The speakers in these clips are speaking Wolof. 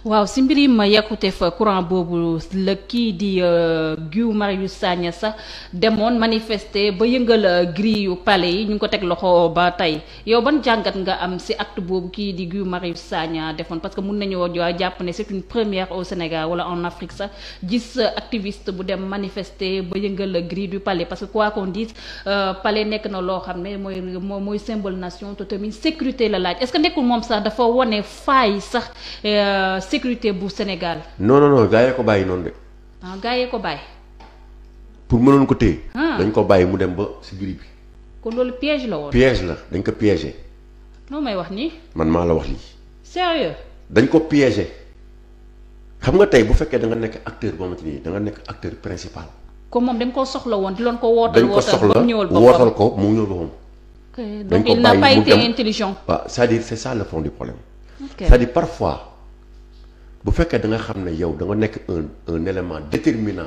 waaw si mbirim yàkkute fa courant boobu la kii di Guy Marius Sagna sax demoon manifester ba yëngal grille yu palais yi ñu ngi ko teg loxo ba tey yow ban jàngat nga am si acte boobu kii di Guy Marius Sagna defoon parce que mun nañoo jàpp ne c'est une première au Sénégal wala en Afrique sax gis activiste bu dem manifester ba yëngal grille du palais parce que quoi qu'on dise palais nekk na loo xam ne mooy symbole nation te tamit sécurité la laaj est-ce que nekkul moom sax dafa wone faay sax sécurité bu Sénégal. non gaa yee ko bàyyi noonu de. ah gaa yee ko bàyyi. pour mënoon ko téye. dañ ko bàyyi mu dem ba si grille bi. kon loolu piège la woon. piège la dañ ko piégé. noo may wax nii. man maa la wax lii. sérieux. dañ ko piégé xam nga tey bu fekkee da nga nekk acteur boo xamante ni da nga nekk acteur principal. comme moom dañ koo soxla woon di loon ko wootal. dañ ko soxla wootal ko mu ñëwal boppam. donc il n'a pas été intelligent. waaw c'est-à-dire c'est ça le fond du problème. Okay. C'est-à-dire parfois bu fekkee da nga xam ne yow da nga nekk un élément déterminant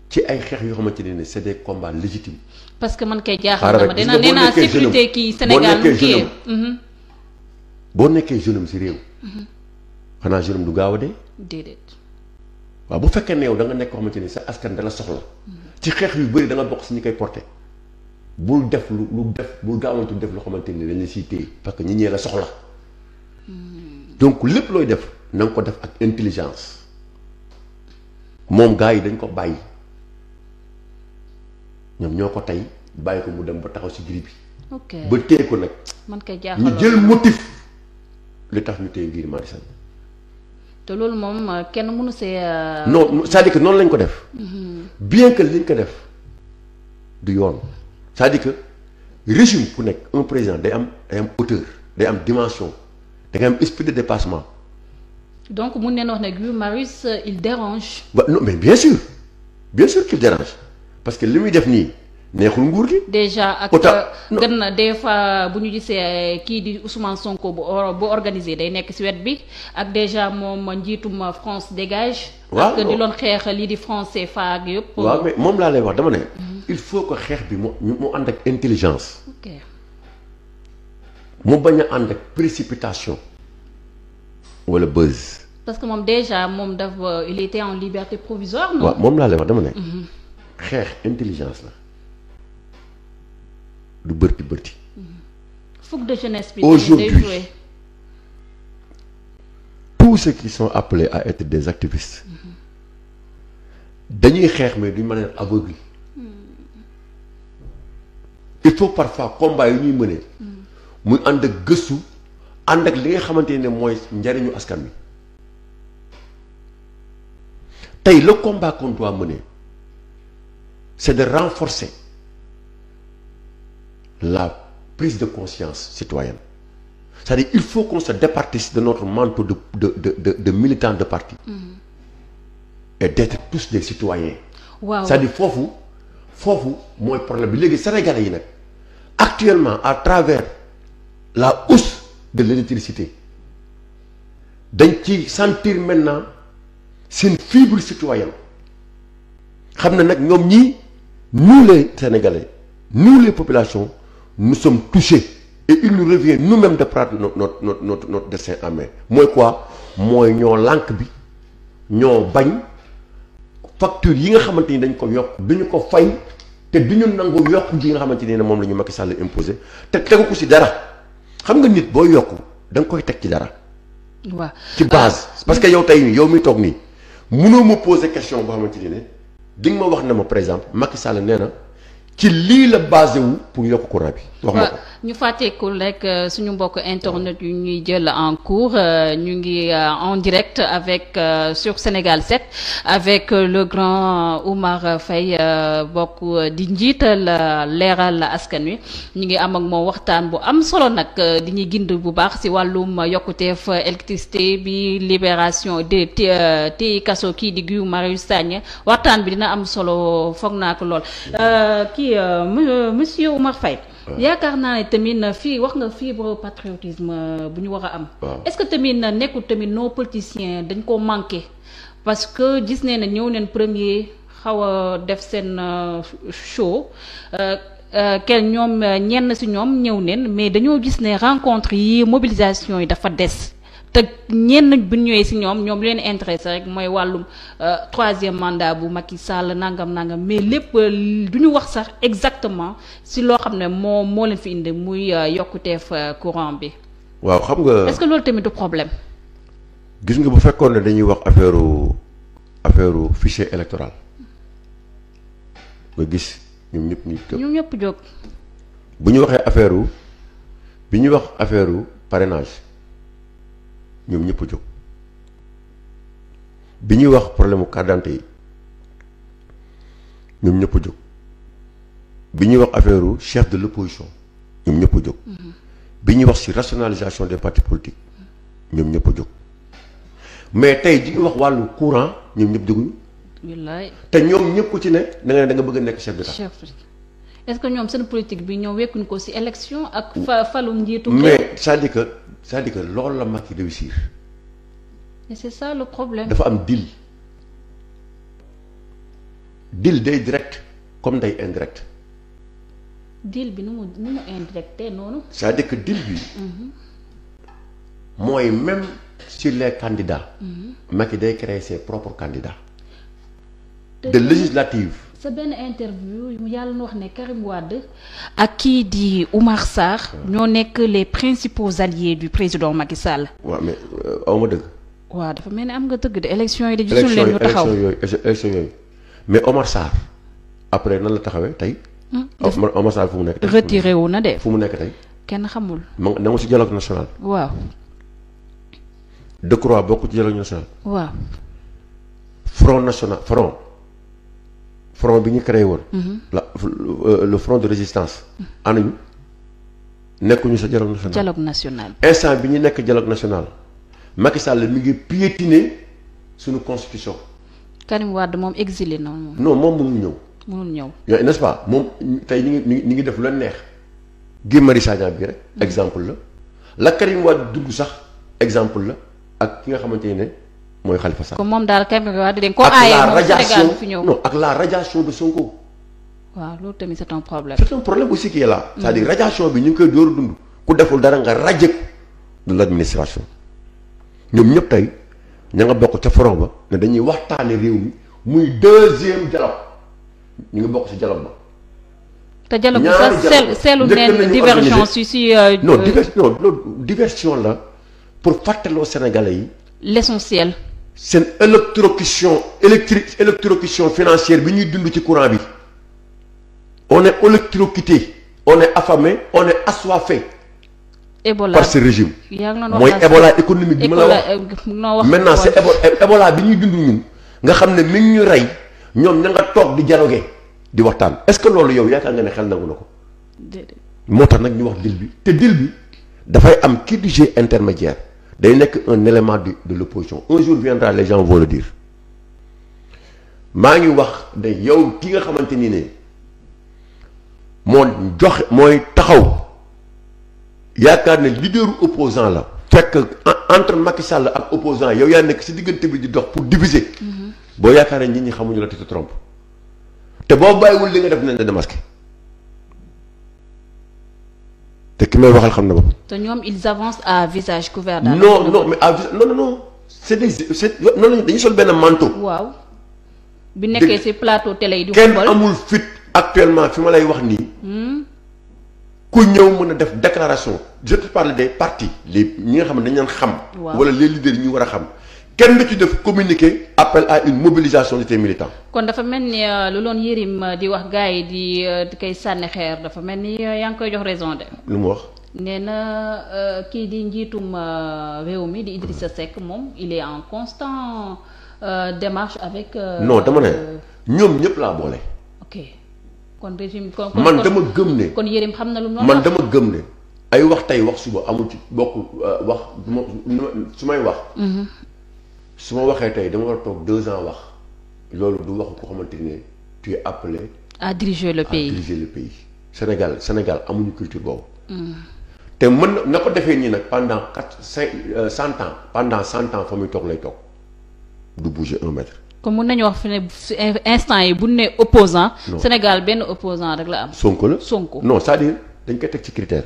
ci ay xeex yoo xamante ne c'est des combats légitimes. parce que man kay jaaxal na ma dina nee naa sécurité kii Sénégal mu kii boo nekkee jeune si réew. xanaa jeune du gaaw a dee. déedéet. waaw bu fekkee ne yow da nga nekk xamante ni sa askan dala soxla. ci xeex yu bëri da nga bokk si ñi koy porté. bul def bul gaawantu def loo xamante ni dañ la siy téye parce que ñi ñee la soxla. donc lépp looy def na nga ko def ak intelligence moom gars yi dañ ko bàyyi ñoom ñoo ko tey bàyyi ko mu dem ba taxaw si grille bi. ok ba téye ko nag. man kay jaaxal ñu jël motif li tax ñu téye Guy Marius Sagna. te loolu moom kenn mënu see. non c'est-à-dire que noonu lañ ko def. bien que liñ ko def du yoon. c'est-à-dire que régime ku nekk un président day am hauteur day am dimension da ngay am esprit de dépassement. donc mun neen wax ne Guy Marius il dérange. ba non mais bien sûr qu'il dérange parce que li muy def nii neexul nguur gi. déjà ak gën na des fois bu ñu gisee kii di Ousmane Sonko bu organisé day nekk ci wet bi ak déjà moom njiitum France dégage. waaw ak di loon xeex lii di France CFA ak yëpp. waaw mais moom laa lay wax dama ne. il faut que xeex bi mu ànd ak intelligence. ok mu bañ a ànd ak précipitation wala buzz. parce que moom déjà moom dafa il était en liberté provisoire non. waaw moom laa lay wax dama ne. xeex intelligence la du bërti. fougue de jeunesse bi. aujourd'hui tous ceux qui sont appelés à être des activistes dañuy xeex mais d'une manière aveugle. il faut parfois combat yi ñuy mëne muy ànd ak gëstu ànd ak li nga xamante ne mooy njariñu askan wi tey le combat qu'on doit mener c'est de renforcer la prise de conscience citoyenne c'est-à-dire il faut qu'on se départisse de notre manteau de militants de parti et d'être tous des citoyens. waaw c'est-à-dire foofu mooy problème bi léegi sénégalais yi nag actuellement à travers la hausse de l'électricité dañ ci sentir maintenant seen fibre citoyenne xam na nag ñoom ñii nous les sénégalais nous les populations nous sommes touchés et il nous revient nous-mêmes de prendre notre destin en main mooy quoi mooy ñoo lànk bi ñoo bañ facture yi nga xamante ni dañ ko yokk duñu ko fay te duñu nangu yokk ji nga xamante ni moom la ñu Macky Sall imposé te tegu ko ci dara xam nga nit boo yokk da nga koy teg ci dara. waaw ci base. parce que yow tey yow mi toog nii mënoo ma poser question boo xamante ne di nga ma wax ne ma par exemple Macky Sall nee na ci lii la basé wu pour yokk courant bi. wax ma ko ñu fàtteekul rek suñu mbokk internet yu ñuy jël en cours ñu ngi en direct avec sur Sénégal 7 avec le grand Oumar Faye bokk di njiital leeral askan wi ñu ngi am ak moom waxtaan bu am solo nag di ñuy gind bu baax ci wàllum yokkuteef électricité bi libération de téyi kaso kii di Guy Marius Sagna waxtaan bi dina am solo foog naa ko lool kii monsieur Oumar Faye yaakaar naa ne tamit fii wax nga fibre patriotisme bu ñu war a am. est-ce que tamit nekkul tamit nos politiciens dañ ko manqué parce que gis nee na ñëw neen premier xaw a def seen show kenn ñoom ñenn ci ñoom ñëw neen mais dañoo gis ne rencontre yi mobilisation yi dafa des te ñenn bu ñëwee si ñoom leen intéressé rek mooy wàllum 3e mandat bu Macky Sall nangam mais lépp du ñu wax sax exactement si loo xam ne moo leen fi indi muy yokkuteef courant bi. waaw xam nga est-ce que loolu tamit du problème. gis nga bu fekkoon ne dañuy wax affaire fichier électoral nga gis ñoom ñëpp jóg. bu ñu waxee bi ñu wax affaire parrainage. ñoom ñëpp a jóg bi ñuy wax problème mu carte d'identité yi ñoom ñëpp a jóg bi ñuy wax affaire chef de l'opposition ñoom ñëpp a jóg bi ñuy wax ci rationalisation des partis politiques ñoom ñëpp a jóg mais tey di wax wàllu courant ñoom ñëpp jóguñu. wallaay te ñoom ñëpp ku ci ne da nga bëgg a nekk chef d'État. est-ce que ñoom seen politique bi ñoom wekkuñ ko ci élection ak falum njiitu. mais c'est-à-dire que loolu la Macky réussir. et c'est ça le problème. dafa am deal day direct comme day indirect. deal bi nu mu indirecté noonu. c'est-à-dire que deal bi. mooy même sur les candidats. Macky day créer ses propres candidats. de législative. sa benn interview yàlla na wax ne Karim Wade ak kii di Oumar Sarr ñoo nekk les principaux alliés du président Macky Sall. waaw mais aw ma dëgg. waaw dafa mel ni am nga dëgg de élection yi de gisul leen ñu taxaw élection yooyu mais Oumar Sarr après nan la taxawee tey. Oumar Sarr fu mu nekk tey. retiré wu na de. fu mu nekk tey. kenn xamul. ma nga ci dialogue national. waaw. Decroix bokk ci dialogue national. waaw. front bi ñu créé woon. le front de résistance. anañu nekkuñu sa dialogue national. dialogue national. instant bi ñu nekk dialogue national Macky Sall mi ngi piétiner suñu constitution. Karim Wade moom exilé na moom. non moom mënul ñëw. n'est-ce pas moom tey ñu ngi def lu leen neex. Guy Marius Sagna bi rek. exemple la Karim Wade dugg sax exemple la ak ki nga xamante ne. mooy Khalifa Sall. comme moom daal Karim Wade dañ ko aaye moom Sénégal fi ñëw. non ak la radiation de Sonko. waaw loolu tamit c'est un problème. c'est un problème aussi qui est là. c'est-à-dire radiation bi ñu ngi koy door a dund. ku deful dara nga radié ko de l'administration. ñoom ñëpp tey ña nga bokk ca front ba ne dañuy waxtaane réew mi muy 2e dialogue ñu ngi bokk ci dialogue ba. te dialogue bi sax seelu neen divergence si. non diversion la pour fàttaloo Sénégalais yi. l'essentiel. seen électrocution financière bi ñuy dund ci courant bi on est électrocuté on est affamé on est assoiffé. Ebola par ce régime. mooy Ebola économique bi ma la wax maintenant c'est Ebola bi ñuy dund ñun nga xam ne mi ngi ñu rey ñoom ña nga toog di dialoguer di waxtaan est-ce que loolu yow yaakaar nga ne xel nangu na ko. moo tax nag ñu wax deal bi te deal bi dafay am kii du jeu intermédiaire. day nekk un élément de l'opposition un jour viendra les gens vont le dire maa ngi wax de yow ki nga xamante ni ne mooy taxaw yaakaar ne leaderu opposant la fekk entre Macky Sall ak opposant yow yaa nekk ci diggante bi di dox pour diviser boo yaakaar ne nit ñi xamuñu la te trompe te boo bàyyiwul li nga def nañ la démasqué te ki may waxal xam na bopp. te ñoom ils avancent à visage couvert. non mais non c'est noonu dañuy sol benn manteau. waaw bi nekkee ci plateau télé yi di. kenn amul fit actuellement fi ma lay wax nii. ku ñëw mën a def déclaration je te parle des partis ñi nga xam ne dañu leen xam. wala les leaders yi ñu war a xam. kenn du ci def communiqué appel à une mobilisation de tes militants. kon dafa mel ni lu loon Yérim di wax gars yi di koy sànni xeer dafa mel ni yaa ngi koy jox raison de. lu mu wax. nee na kii di njiitum réew mi di Idrissa Seck moom il est en constant démarche avec. non dama ne ñoom ñëpp laa boole. ok kon régime kon man dama gëm ne. kon Yérim xam na lu mu. man dama gëm ne ay wax tey wax suba amul ci bokk wax su may wax. su ma waxee tey dama war a toog 2 ans wax loolu du waxu ko xamante ne tu es appelé. à diriger le pays Sénégal amuñu culture boobu. te mën na ko defee nii nag pendant 100 ans pendant 100 ans fa muy toog lay toog du bouger 1 mètre. comme mun nañu wax fi ne instant yi bu ne opposant Sénégal benn opposant rek la am. Sonko la Sonko non c'est-à-dire dañ koy teg ci critère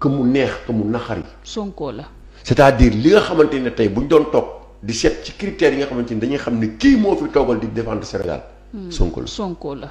que mu neex que mu naxari. Sonko la. c'est-à-dire li nga xamante ne tey bu ñu doon toog di seet ci critères yi nga xamante ni dañuy xam ne kii moo fi toogal di défendre Sénégal. Sonko la.